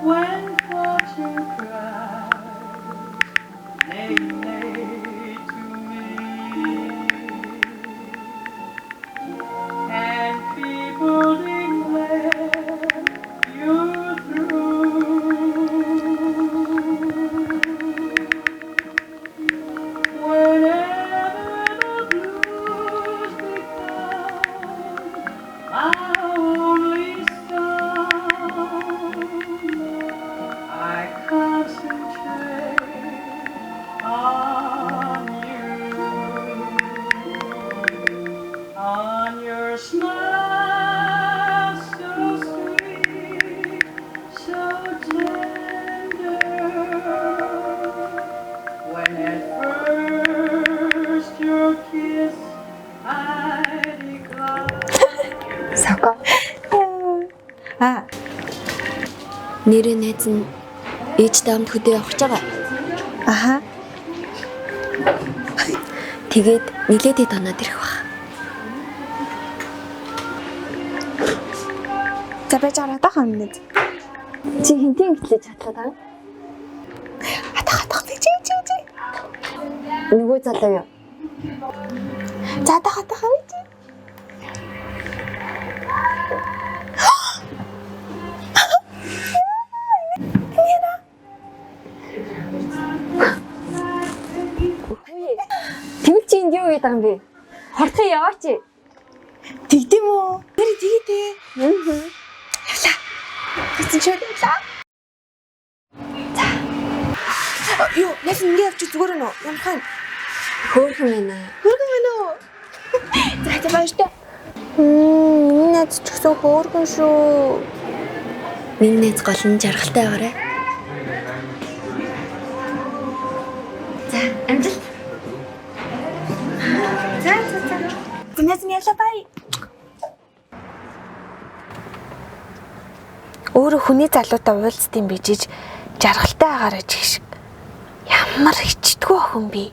when fortune cries, nay, nay to me, and people declare you through. Whenever the blues become my only song, I concentrate on your smile so sweet, so tender. When at first your kiss I declined. Сака. Нэрээ найз нь ээж даамд хөдөө явах гэж байгаа. Аха. Тэгээд нилээдээ доноод ирэх баг. За байж байгаа хань. Чи хинтийн гэтлээ чадлаа таа? Атах чи. Нөгөө залуу юу? За атах чи. Тэгвэл чи энд юу гэдэг юм бэ? Хортхон яваач. Тэгдэм үү? Тэр тийдээ. Явлаа. Эцэн шууд явлаа. За. Юу, яг ингэ явчих зүгээр нөө. Ямхан. Хөөрхөн байна. Хөргөн байна уу? За баяртай. Миний найз ч гэсэн хөөргөн шүү. Миний найз гол нь жаргалтай байгаарай. За, амжилт. За. Гүнэс нь явлаа бай. Өөрөө хүний залуутай уулзтiin бижиж жаргалтай агаарай ч гэх шиг. Ямар хичдэггүй охин би.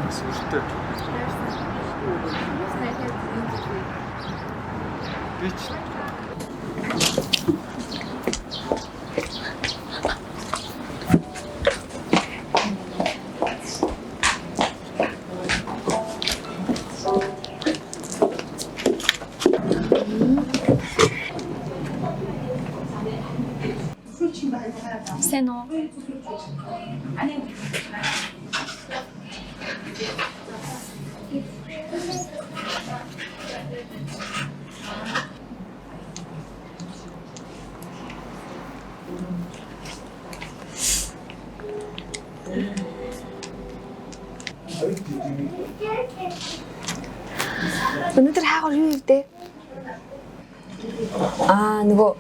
Сүртэй. Бич. Сайн уу? Өнөөдөр хаагаар юу хийвдээ? Нөгөө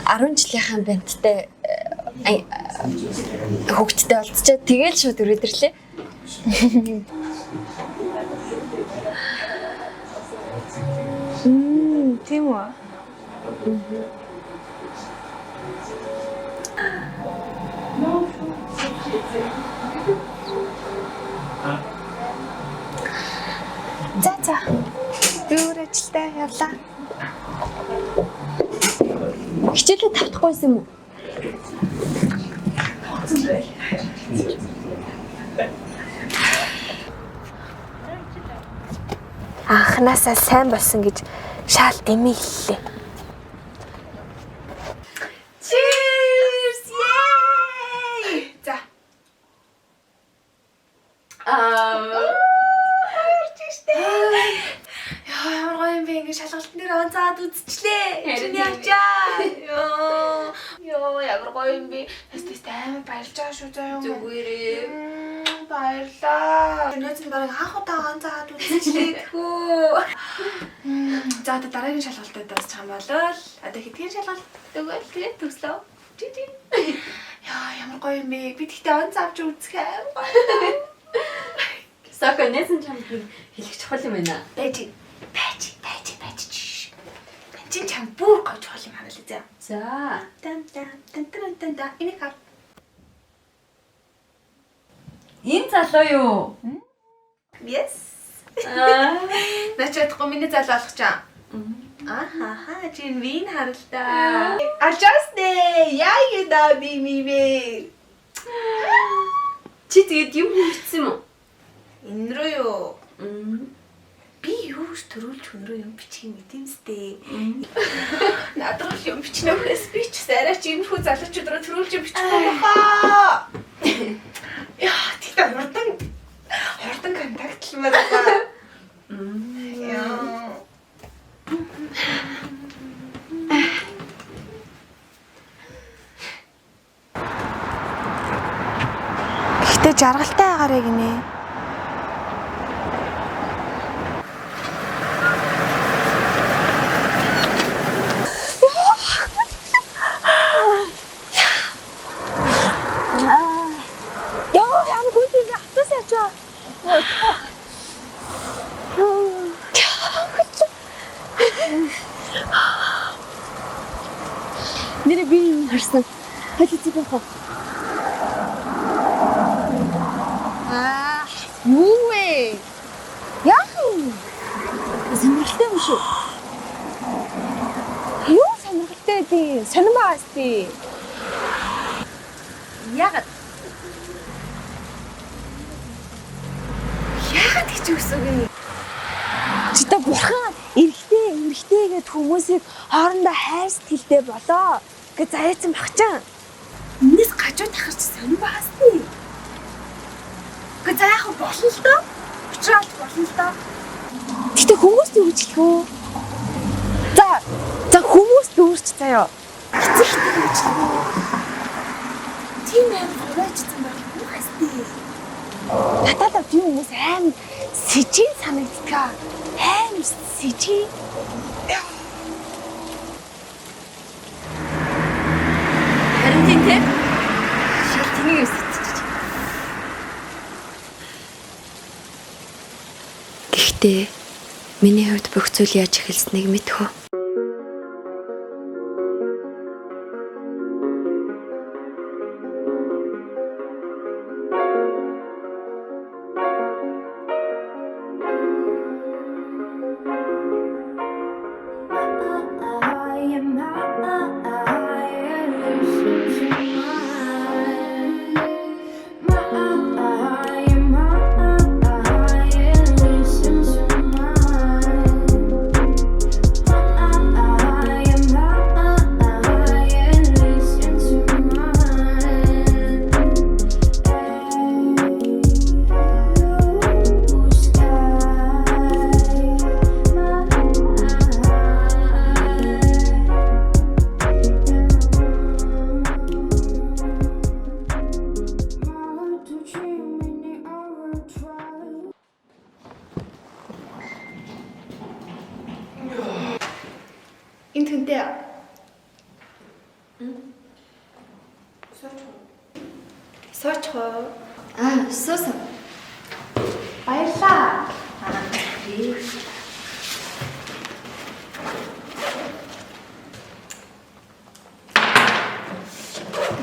10 жилийнхэн банттай хөгттэй олцчаад тэгээл шууд өрөөдөрлээ. Тийм үү? За. Өөр ажилдаа явлаа. Хичээлээ тавтахгүйсэн юм уу? Анханасаа сайн болсон гэж шаал дэмий хэллээ. Cheers! Yay! За. Яа, ямар гоё юм бэ дараагийн шалгалтын дээр онцаад үзчихлээ. Чинь явчаа. Йоо, ямар гоё юм бэ? Тэст амар баярлж байгаа шүү заяа. Зүгээрээ. Баярлаа. Өнөөдөр бараг анх удаа онцаад үзчихлээ гэхүү. За одоо дараагийн шалгалтад дуусах юм болол. Одоо хэдийн шалгалт өгөөл тэгээд төслөө. Жи. Яа, ямар гоё юм бэ? Би тэгтээ онц авч үзэх юм гоё. Сака нэсэн чамд хэлэх чухал юм байна. Байж. Чин чам бүр гоё чухал юм харуулъя заа. За. Тан. Энийг хар. Энэ залуу юу? Yes. Аа. Начаадахгүй миний залуу болох чам. Ахаа, чин вин харалтаа. Ажасне. Яа яда би. Чи тэгээд юм хийсэн юм уу? Энэ рүү юу? Би юуш төрүүлж хүн рүү юм бичих юм гэдэм сте. Над руу юм бичнөхөөс би ч арай ч иймэрхүү залуучууд руу төрүүлж юм бичих юм баха. Яа, тэгтээ хурдан контактлмаар байна. Яа. Гэтэ жаргалтай агаарэ гинэ. Нэр би харсан. Хөлөцөг бохоо. Юу вэ? Яах вэ? Сонирхолтой юм шүү. Юу сонирхолтой дээ? Сонирмаас дээ. Яагаад гэж үсэг юм? Чи та бурхан эрэгтэй гэд хүмүүсийг хоорондоо хайр сэтгэлтэй болоо гэж заяасан баг чам. Энэс гажуу тахарч сонирмаас дээ. Гэ заах болно л доо. Учраад болно л доо. Гэтэ хүмүүст юу гэж хэлэх үү? За хүмүүст өөрч заяа. Эцэгтэй гэж хэлэх үү? Тийм амар хуваачсан байх юм хасти. Наталаа тийм хүмүүс амар сэжийн санагддаг. Амар сэжийн. Харин тийм те. Шилтний юм. Гэхдээ миний хувьд бүх зүйл яаж эхэлснийг мэдхүү. Энэ түнтэй. Сооч. Суусан. Баярлаа.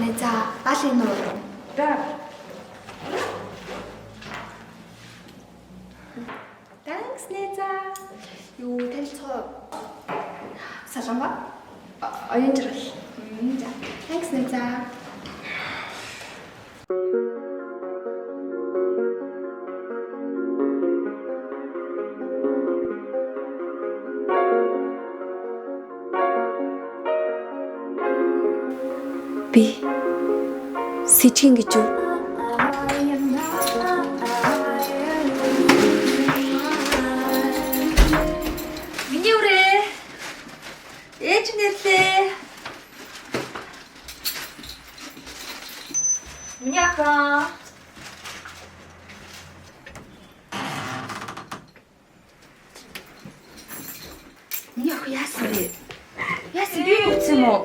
Нэза, алин уу? Thanks Нэза. Юу танилцгаа. Саламба. Оюун жаргал. За. Thanks Нэза. Би сэжин гэж юу? Миний үрээ. Миний охин яасан бэ? Яасан би юу гэсэн юм уу?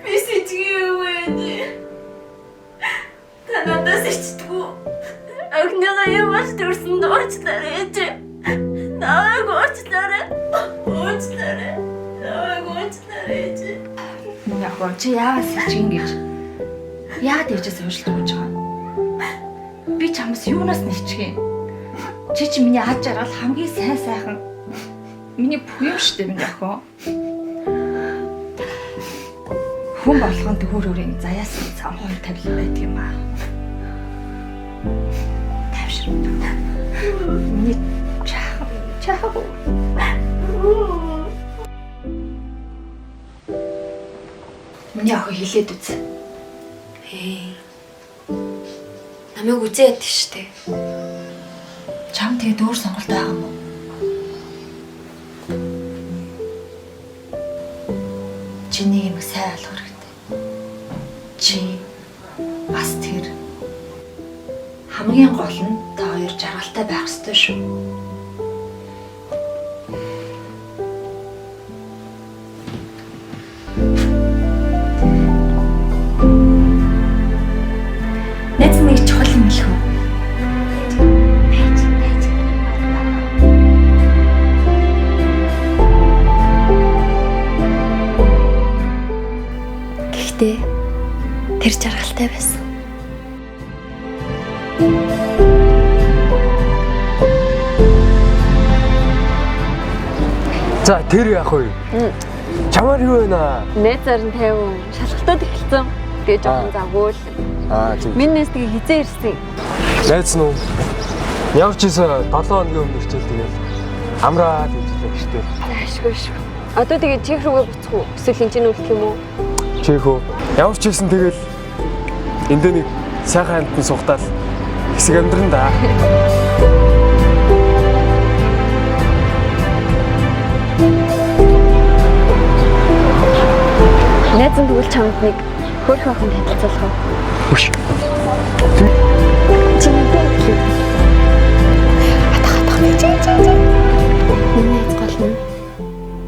Мессеж өгөөд. Та надаас ичдэггүй. Огныгаа яваад төрсөн дурчлаарай ээж. Наваг уучлаарай. Уучлаарай. Наваг уучлаарай ээж. Миний охин чи яагаад сэрчин гэж? Яагаад ээжээс уушлах гэж байгаа? Би чамаас юунаас нэчгэн? Чи миний аж аргал хамгийн сайхан. Миний бүх юм шүү дээ миний охин. Хүн болгонд өөрөөрийн заяас самхан тавил байдаг юм аа. Тавшир. Миний чаа. Миний охин хэлээд үз. Намайг үзээд штэ. Чам тэгээд өөр сонголт байгаа юм уу? Чиний юм сайн болох хэрэгтэй. Чи бас тэр хамгийн гол нь та хоёр жаргалтай байх ёстой шүү. Найз нэг чухал юм хэлэх үү? Гэхдээ тэр жаргалтай байсан. За тэр яах вэ? Чамаар юу байна? Найзаар нь 50 шалгалтад эхэлсэн. Тэгээ жоохон завгүй л. Тийм. Миний нэстгийг хизээ ирсэн. Найз нь явж исэн 7 хоногийн өмнө ирчээл тэгээд амраад ижлээ гэжтэй. Ашгүй шүү. Одоо тэгээ чих рүүгээ буцах уу? Эсвэл энэ чинь үлдэх юм уу? Чихөө. Ямар ч хэлсэн тэгэл эндээ нэг сайхан амтан сухтаал хэсэг амьдран да. Найз нь тэгвэл чамд нэг хөрх охин танилцуулах уу? Үш. Чи мэдээ. Атах. Миний найз гол нь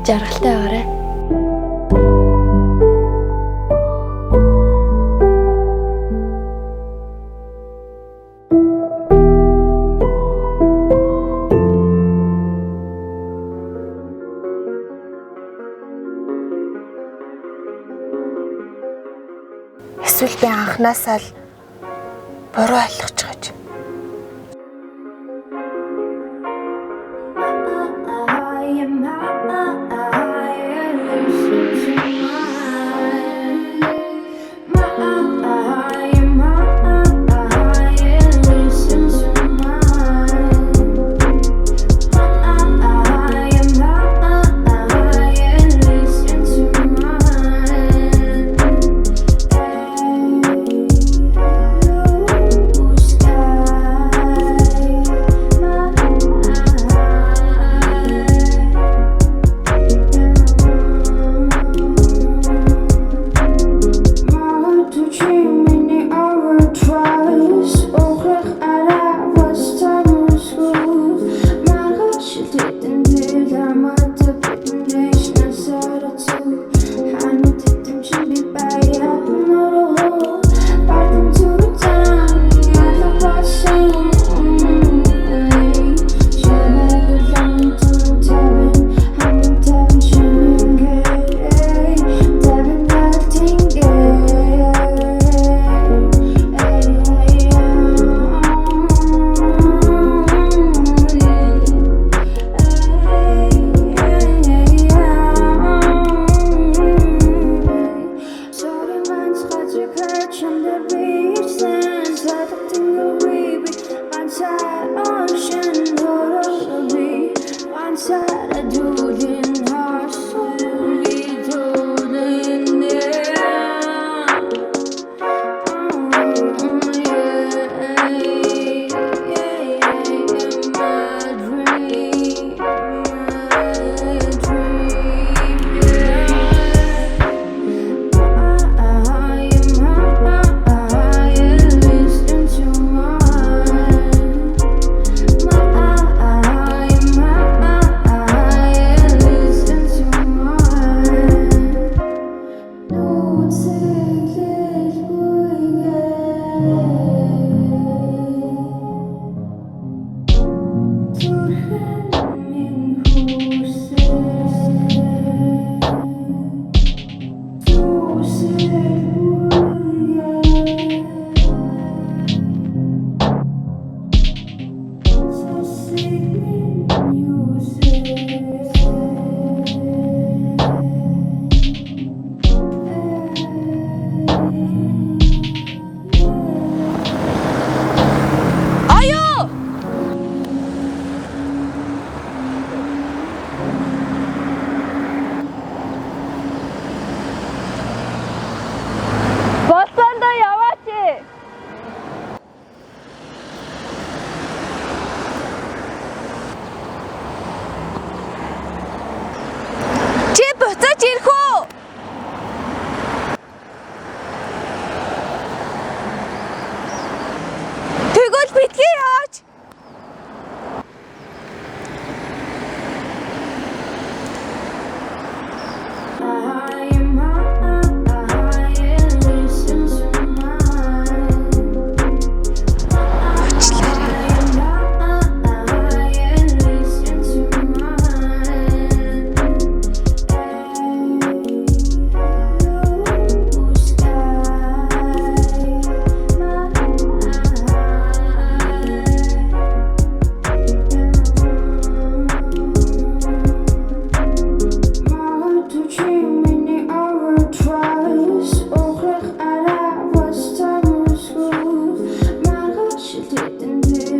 жаргалтай байгаарай. Эсвэл би анханасаа л буруу ойлгож байгаа ч.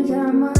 You're my